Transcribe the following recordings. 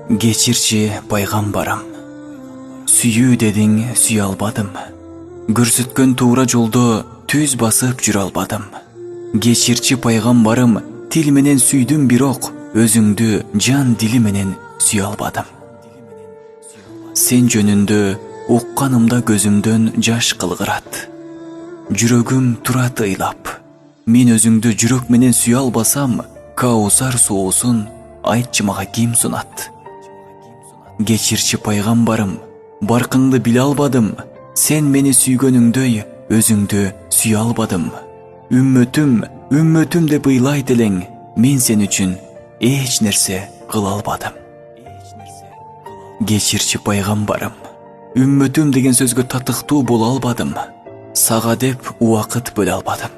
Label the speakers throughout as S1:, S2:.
S1: Geçirçi пайгамбарым, сүйүү дедің сүйе албадым. Көрсөткөн туура жолдо түз басып жүрө албадым. Geçirçi пайгамбарым, тил менен сүйдүм бирок, өзүңдү жан дили менен сүйө албадым. Сен жөнүндө укканымда көзүмдөн жаш кылгырат. Жүрөгүм турат ыйлап. Мен өзүңдү жүрөк менен сүйө албасам, Каусар суусун айтчы мага ким сунат? Geçirçi пайгамбарым, баркыңды биле албадым. Сен мени сүйгөнүңдөй өзүңдү сүйө албадым. Үммөтүм деп ыйлайт элең, мен сен үчүн эч нерсе кыла албадым. Geçirçi пайгамбарым, үммөтүм деген сөзгө татыктуу боло албадым. Сага деп убакыт бөлө албадым.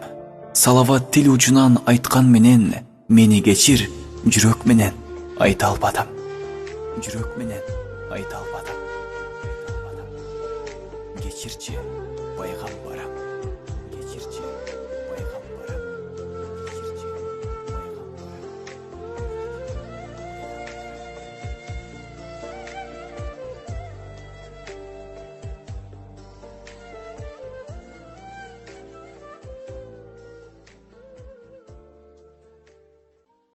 S1: Салават тил учунан айткан менен, мени кечир, жүрөк менен айта албадым. Жүрөк менен айта албадым. Geçirçi пайгамбарым.